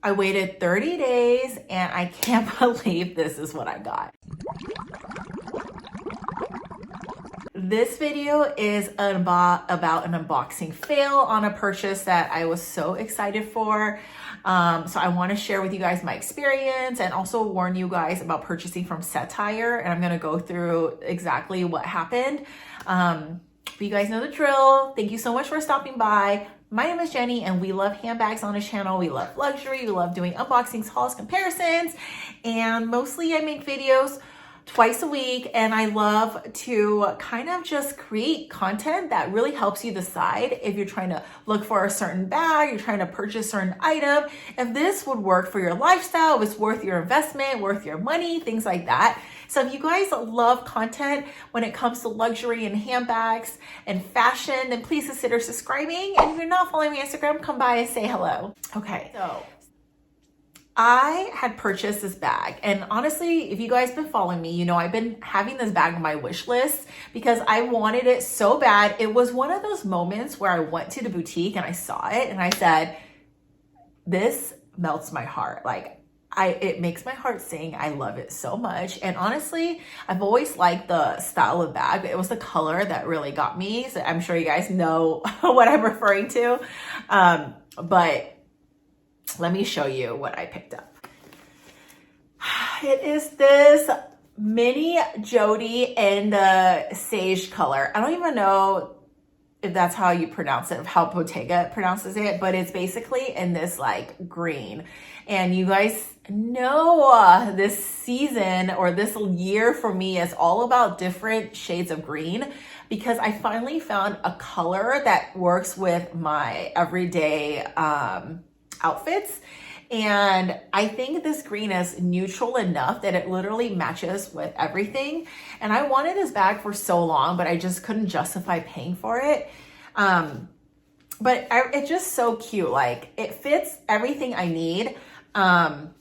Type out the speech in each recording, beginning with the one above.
I waited 30 days and I can't believe this is what I got. This video is about an unboxing fail on a purchase that I was so excited for. So I want to share with you guys my experience and also warn you guys about purchasing from Cettire. And I'm going to go through exactly what happened. But you guys know the drill. Thank you so much for stopping by. My name is Jenny and we love handbags on this channel. We love luxury. We love doing unboxings, hauls, comparisons. And mostly I make videos twice a week, and I love to kind of just create content that really helps you decide if you're trying to look for a certain bag, you're trying to purchase a certain item, if this would work for your lifestyle, if it's worth your investment, worth your money, things like that. So if you guys love content when it comes to luxury and handbags and fashion, then please consider subscribing. And if you're not following me on Instagram, come by and say hello. Okay, so I had purchased this bag, and honestly, if you guys been following me, you know I've been having this bag on my wish list because I wanted it so bad. It was one of those moments where I went to the boutique and I saw it and I said, this melts my heart. Like it makes my heart sing. I love it so much. And honestly, I've always liked the style of bag, but it was the color that really got me. So I'm sure you guys know what I'm referring to. But let me show you what I picked up. It is this mini Jodi in the sage color. I don't even know if that's how you pronounce it, how Bottega pronounces it, but it's basically in this like green. And you guys know this season or this year for me is all about different shades of green because I finally found a color that works with my everyday outfits. And I think this green is neutral enough that it literally matches with everything. And I wanted this bag for so long, but I just couldn't justify paying for it. But it's just so cute. Like it fits everything I need. And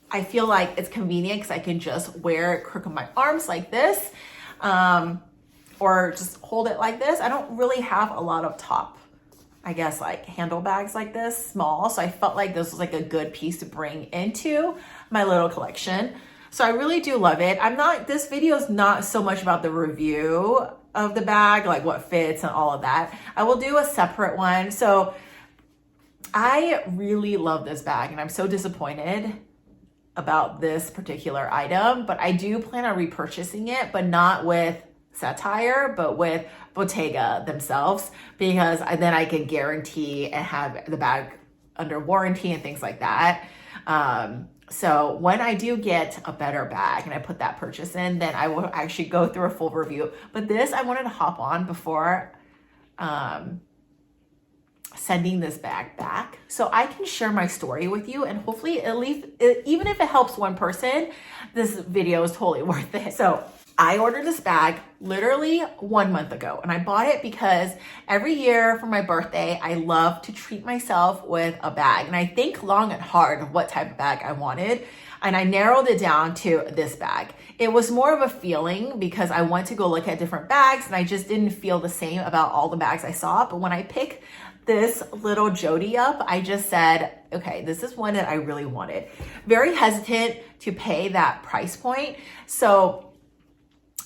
I feel like it's convenient because I can just wear it crook of my arms like this, or just hold it like this. I don't really have a lot of top, I guess, like handle bags like this, small. So I felt like this was like a good piece to bring into my little collection. So I really do love it. This video is not so much about the review of the bag, like what fits and all of that. I will do a separate one. So I really love this bag and I'm so disappointed about this particular item, but I do plan on repurchasing it, but not with Cettire, but with Bottega themselves, because then I can guarantee and have the bag under warranty and things like that. So when I do get a better bag and I put that purchase in, then I will actually go through a full review. But this, I wanted to hop on before sending this bag back so I can share my story with you, and hopefully at least, even if it helps one person, this video is totally worth it. So I ordered this bag literally 1 month ago, and I bought it because every year for my birthday, I love to treat myself with a bag. And I think long and hard of what type of bag I wanted, and I narrowed it down to this bag. It was more of a feeling because I went to go look at different bags and I just didn't feel the same about all the bags I saw. But when I picked this little Jodi up, I just said, okay, this is one that I really wanted. Very hesitant to pay that price point. So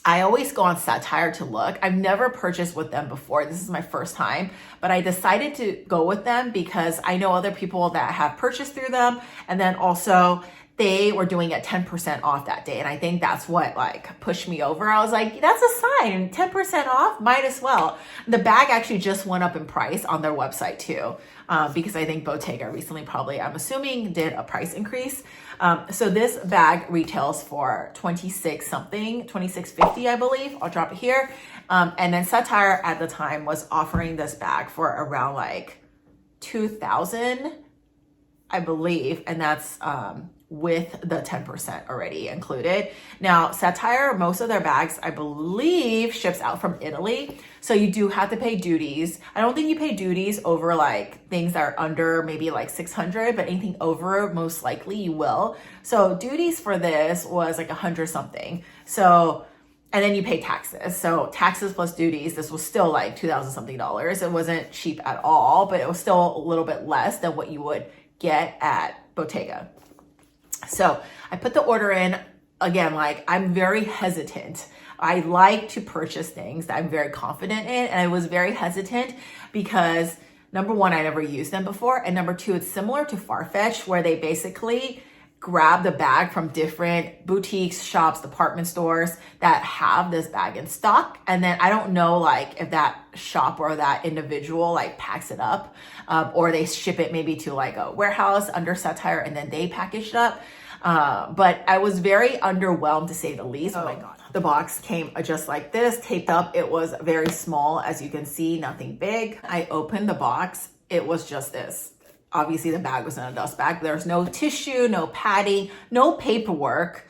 I always go on Cettire to look. I've never purchased with them before. This is my first time, but I decided to go with them because I know other people that have purchased through them. And then also they were doing it 10% off that day. And I think that's what like pushed me over. I was like, that's a sign, 10% off, might as well. The bag actually just went up in price on their website too. Because I think Bottega recently probably, I'm assuming, did a price increase. So this bag retails for $26.50, I believe. I'll drop it here. And then Cettire at the time was offering this bag for around like $2,000, I believe. And that's with the 10% already included. Now, Cettire, most of their bags, I believe, ships out from Italy. So you do have to pay duties. I don't think you pay duties over like things that are under maybe like 600, but anything over, most likely you will. So duties for this was like 100 something. So and then you pay taxes. So taxes plus duties, this was still like 2,000 something dollars. It wasn't cheap at all, but it was still a little bit less than what you would get at Bottega. So I put the order in. Again, like, I'm very hesitant. I like to purchase things that I'm very confident in. And I was very hesitant because number one, I never used them before. And number two, it's similar to Farfetch, where they basically grab the bag from different boutiques, shops, department stores that have this bag in stock. And then I don't know, like, if that shop or that individual like packs it up, or they ship it maybe to like a warehouse under Cettire and then they package it up. But I was very underwhelmed, to say the least. Oh my God. The box came just like this, taped up. It was very small, as you can see, nothing big. I opened the box. It was just this. Obviously the bag was in a dust bag. There's no tissue, no padding, no paperwork,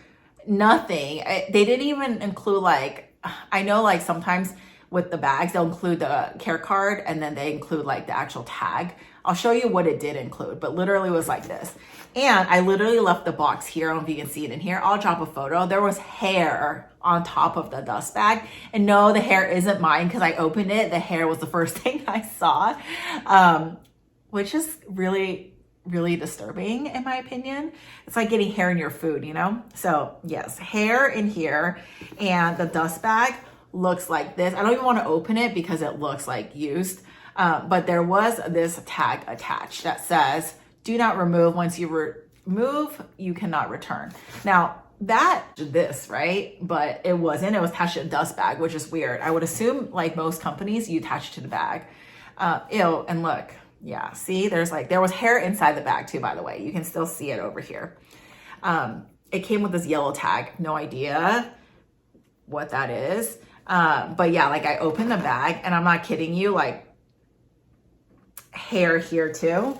nothing. They didn't even include, like, I know like sometimes with the bags, they'll include the care card and then they include like the actual tag. I'll show you what it did include, but literally it was like this. And I literally left the box here. I don't know if you can see it in here. I'll drop a photo. There was hair on top of the dust bag. And no, the hair isn't mine because I opened it. The hair was the first thing I saw, which is really, really disturbing in my opinion. It's like getting hair in your food, you know? So yes, hair in here, and the dust bag looks like this. I don't even want to open it because it looks like used. But there was this tag attached that says, do not remove. Once you remove, you cannot return. Now that this, right? But it wasn't, it was attached to a dust bag, which is weird. I would assume like most companies, you attach it to the bag. Ew, and look, yeah, see, there was hair inside the bag too, by the way. You can still see it over here. It came with this yellow tag. No idea what that is. But yeah, like I opened the bag and I'm not kidding you, like hair here too.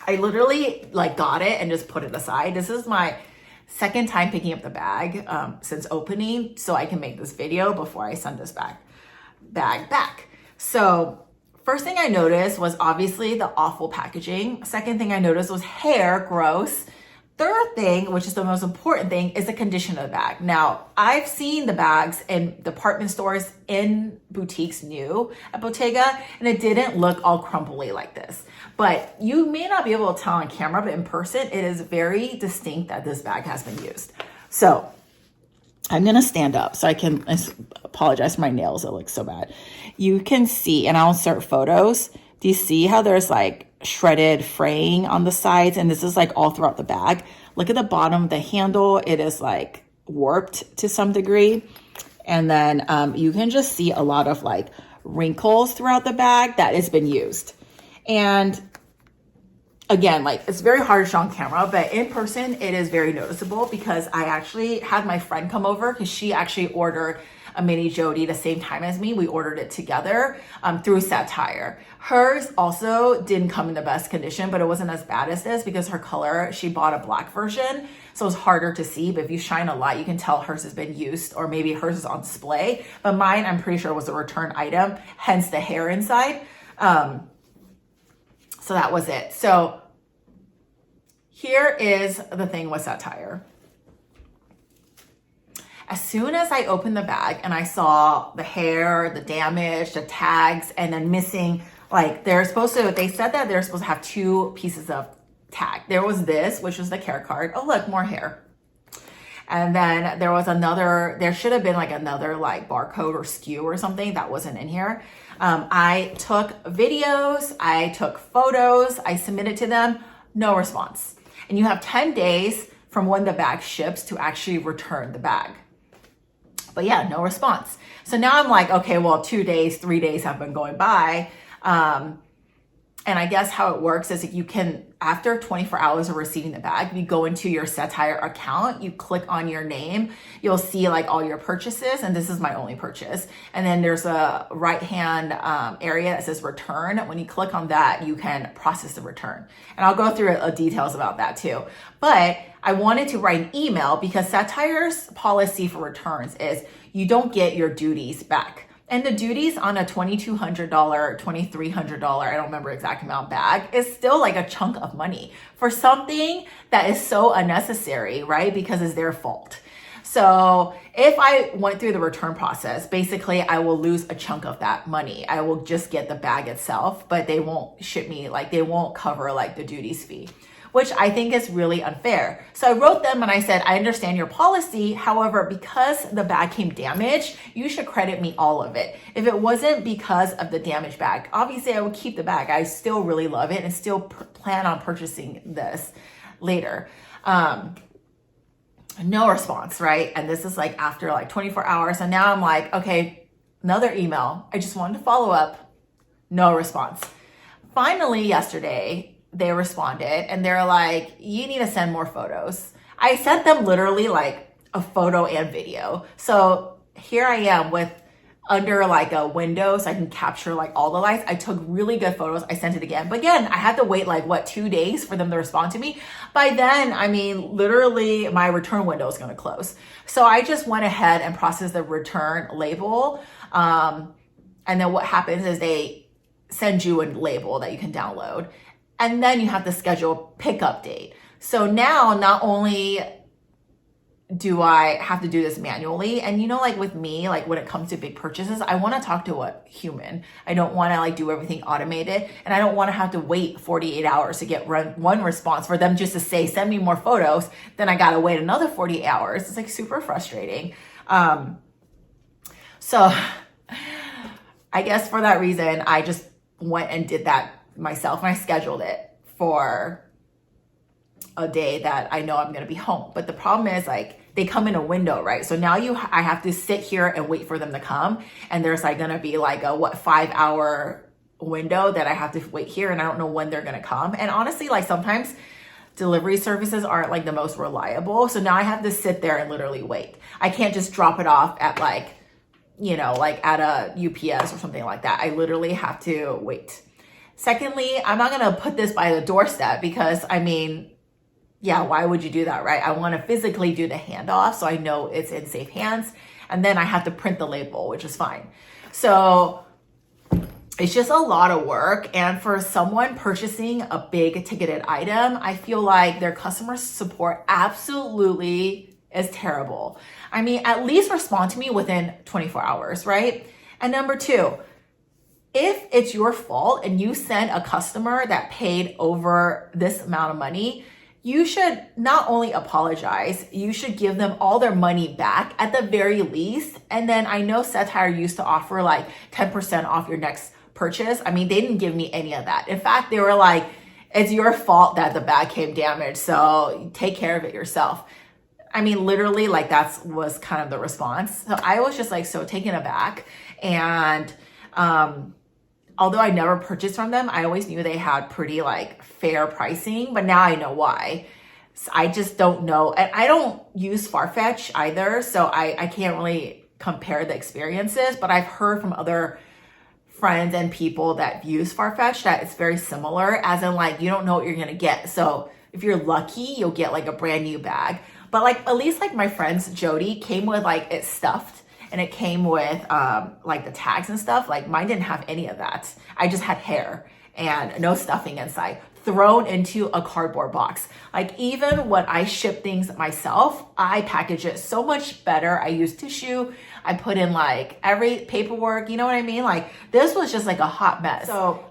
I literally like got it and just put it aside. This is my second time picking up the bag since opening, so I can make this video before I send this bag back. So first thing I noticed was obviously the awful packaging. Second thing I noticed was hair, gross. Third thing, which is the most important thing, is the condition of the bag. Now, I've seen the bags in department stores, in boutiques new at Bottega, and it didn't look all crumbly like this. But you may not be able to tell on camera, but in person, it is very distinct that this bag has been used. So I'm gonna stand up so I can apologize for my nails. It looks so bad. You can see, and I'll insert photos. Do you see how there's like shredded fraying on the sides? And this is like all throughout the bag. Look at the bottom of the handle. It is like warped to some degree. And then you can just see a lot of like wrinkles throughout the bag that has been used. And again, like it's very hard to show on camera, but in person, it is very noticeable because I actually had my friend come over because she actually ordered a mini Jodi the same time as me. We ordered it together through Cettire. Hers also didn't come in the best condition, but it wasn't as bad as this because her color, she bought a black version, so it's harder to see. But if you shine a light, you can tell hers has been used, or maybe hers is on display. But mine, I'm pretty sure was a return item, hence the hair inside. So that was it. So here is the thing with Cettire. As soon as I opened the bag and I saw the hair, the damage, the tags, and then missing, like they said that they're supposed to have 2 pieces of tag. There was this, which was the care card. Oh, look, more hair. And then there was another, there should have been like another like barcode or SKU or something that wasn't in here. I took videos, I took photos, I submitted to them, no response. And you have 10 days from when the bag ships to actually return the bag. But yeah, no response. So now I'm like, okay, well, 2 days, 3 days have been going by. And I guess how it works is if you can, after 24 hours of receiving the bag, you go into your Cettire account, you click on your name, you'll see like all your purchases. And this is my only purchase. And then there's a right-hand area that says return. When you click on that, you can process the return. And I'll go through details about that too. But I wanted to write an email because Cettire's policy for returns is you don't get your duties back. And the duties on a $2,200, $2,300, I don't remember exact amount bag is still like a chunk of money for something that is so unnecessary, right? Because it's their fault. So if I went through the return process, basically I will lose a chunk of that money. I will just get the bag itself, but they won't ship me, like they won't cover like the duties fee, which I think is really unfair. So I wrote them and I said, I understand your policy. However, because the bag came damaged, you should credit me all of it. If it wasn't because of the damaged bag, obviously I would keep the bag. I still really love it and still plan on purchasing this later. No response, right? And this is like after like 24 hours. And now I'm like, okay, another email. I just wanted to follow up. No response. Finally, yesterday, they responded and they're like, you need to send more photos. I sent them literally like a photo and video. So here I am with under like a window so I can capture like all the lights. I took really good photos. I sent it again. But again, I had to wait like what, 2 days for them to respond to me. By then, I mean, literally my return window is going to close. So I just went ahead and processed the return label. And then what happens is they send you a label that you can download. And then you have to schedule a pickup date. So now not only do I have to do this manually, and you know, like with me, like when it comes to big purchases, I want to talk to a human. I don't want to like do everything automated, and I don't want to have to wait 48 hours to get one response for them just to say, send me more photos. Then I got to wait another 48 hours. It's like super frustrating. So I guess for that reason, I just went and did that myself, and I scheduled it for a day that I know I'm going to be home. But the problem is like they come in a window, right? So now I have to sit here and wait for them to come. And there's like going to be like a 5-hour window that I have to wait here. And I don't know when they're going to come. And honestly, like sometimes delivery services aren't like the most reliable. So now I have to sit there and literally wait. I can't just drop it off at like, you know, like at a UPS or something like that. I literally have to wait. Secondly, I'm not going to put this by the doorstep because I mean, yeah, why would you do that, right? I want to physically do the handoff so I know it's in safe hands. And then I have to print the label, which is fine. So it's just a lot of work. And for someone purchasing a big ticketed item, I feel like their customer support absolutely is terrible. I mean, at least respond to me within 24 hours, right? And number two, if it's your fault and you send a customer that paid over this amount of money, you should not only apologize, you should give them all their money back at the very least. And then I know Cettire used to offer like 10% off your next purchase. I mean, they didn't give me any of that. In fact, they were like, it's your fault that the bag came damaged, so take care of it yourself. I mean, literally, like was kind of the response. So I was just like so taken aback. And although I never purchased from them, I always knew they had pretty like fair pricing, but now I know why. So I just don't know. And I don't use Farfetch either, so I can't really compare the experiences, but I've heard from other friends and people that use Farfetch that it's very similar, as in like, you don't know what you're gonna get. So if you're lucky, you'll get like a brand new bag. But like, at least like my friend's Jody came with like, it's stuffed. And it came with like the tags and stuff. Like mine didn't have any of that. I just had hair and no stuffing inside, thrown into a cardboard box. Like even when I ship things myself, I package it so much better. I use tissue. I put in like every paperwork, you know what I mean? Like this was just like a hot mess. So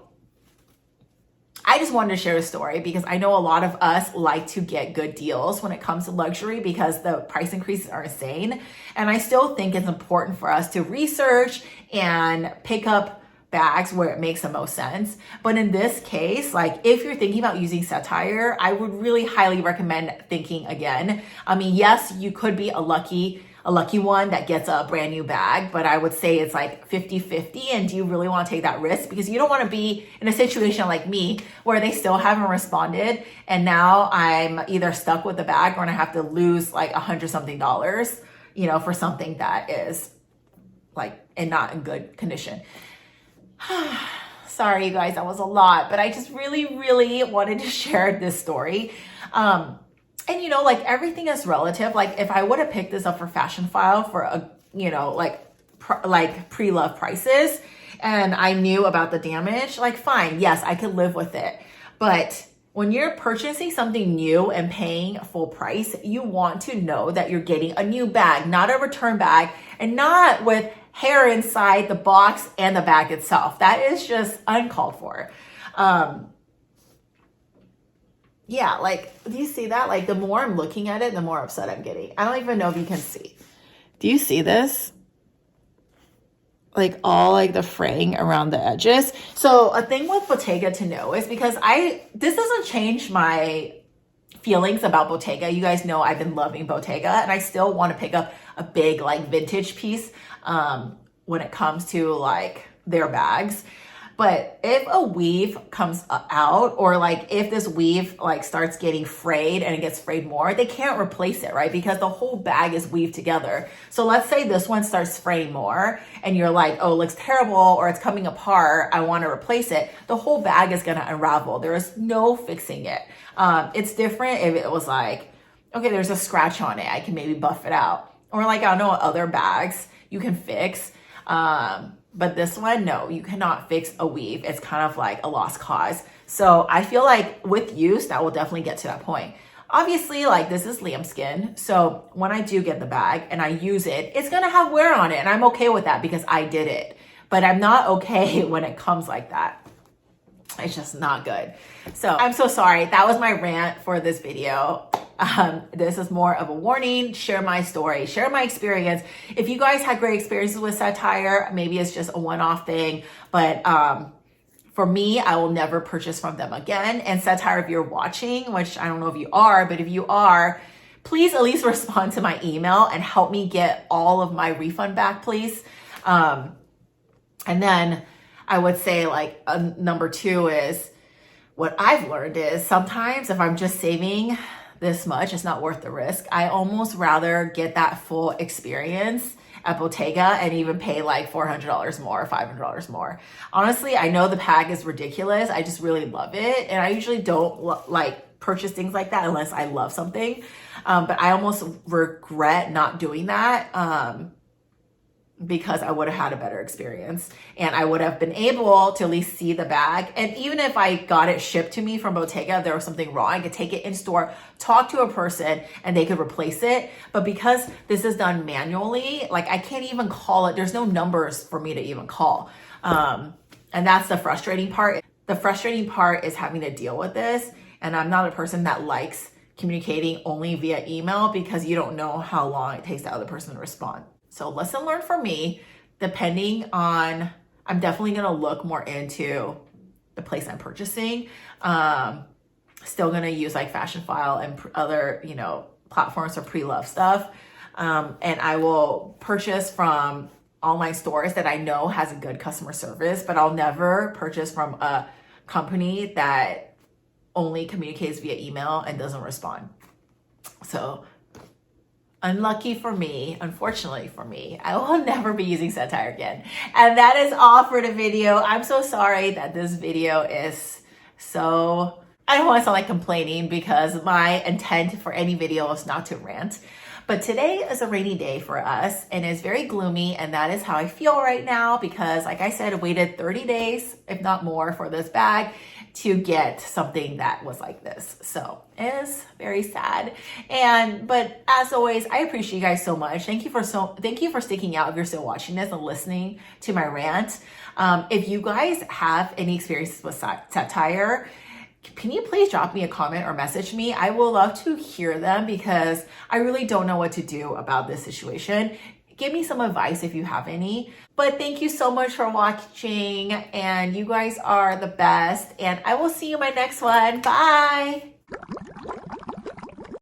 I just wanted to share a story because I know a lot of us like to get good deals when it comes to luxury because the price increases are insane. And I still think it's important for us to research and pick up bags where it makes the most sense. But in this case, like if you're thinking about using Cettire, I would really highly recommend thinking again. I mean, yes, you could be a lucky one that gets a brand new bag, but I would say it's like 50-50. And do you really want to take that risk? Because you don't want to be in a situation like me where they still haven't responded. And now I'm either stuck with the bag or I have to lose like $100-something, you know, for something that is like not in good condition. Sorry, you guys, that was a lot, but I just really, really wanted to share this story. And you know, like everything is relative. Like if I would have picked this up for Fashion File for a, you know, like pre-love prices and I knew about the damage, like fine, yes, I could live with it. But When you're purchasing something new and paying full price, you want to know that you're getting a new bag, not a return bag, and not with hair inside the box and the bag itself. That is just uncalled for. Yeah, like, do you see that? Like, the more I'm looking at it, the more upset I'm getting. I don't even know if you can see. Do you see this? Like all like the fraying around the edges. So a thing with Bottega to know is because this doesn't change my feelings about Bottega. You guys know I've been loving Bottega and I still want to pick up a big like vintage piece when it comes to like their bags. But if a weave comes out, or like if this weave like starts getting frayed and it gets frayed more, they can't replace it, right? Because the whole bag is weaved together. So let's say this one starts fraying more and you're like, oh, it looks terrible, or it's coming apart, I want to replace it. The whole bag is going to unravel. There is no fixing it. It's different if it was like, okay, there's a scratch on it, I can maybe buff it out. Or like, I don't know, other bags you can fix. But this one, no, you cannot fix a weave. It's kind of like a lost cause. So I feel like with use, that will definitely get to that point. Obviously, like this is lambskin. So when I do get the bag and I use it, it's going to have wear on it. And I'm okay with that because I did it. But I'm not okay when it comes like that. It's just not good. So I'm so sorry. That was my rant for this video. This is more of a warning, share my story, share my experience. If you guys had great experiences with Cettire, maybe it's just a one-off thing, but for me, I will never purchase from them again. And Cettire, if you're watching, which I don't know if you are, but if you are, please at least respond to my email and help me get all of my refund back, please. And then I would say like number 2 is, what I've learned is sometimes if I'm just saving this much, it's not worth the risk. I almost rather get that full experience at Bottega and even pay like $400 more, $500 more. Honestly, I know the bag is ridiculous. I just really love it. And I usually don't like purchase things like that unless I love something. But I almost regret not doing that because I would have had a better experience and I would have been able to at least see the bag. And even if I got it shipped to me from Bottega, if there was something wrong, I could take it in store, talk to a person and they could replace it. But because this is done manually, like I can't even call it. There's no numbers for me to even call. And that's the frustrating part. The frustrating part is having to deal with this. And I'm not a person that likes communicating only via email because you don't know how long it takes the other person to respond. So lesson learned for me, depending on, I'm definitely going to look more into the place I'm purchasing. Still going to use like Fashion File and other, platforms for pre-love stuff. And I will purchase from online stores that I know has a good customer service, but I'll never purchase from a company that only communicates via email and doesn't respond. So unlucky for me, unfortunately for me, I will never be using Cettire again. And that is all for the video. I'm so sorry that this video is so, I don't want to sound like complaining because my intent for any video is not to rant. But today is a rainy day for us and it's very gloomy, and that is how I feel right now because, like I said, I waited 30 days, if not more, for this bag to get something that was like this. So it is very sad. But as always, I appreciate you guys so much. Thank you for sticking out if you're still watching this and listening to my rant. If you guys have any experiences with Cettire, can you please drop me a comment or message me? I will love to hear them because I really don't know what to do about this situation. Give me some advice if you have any. But thank you so much for watching, and you guys are the best. And I will see you in my next one. Bye.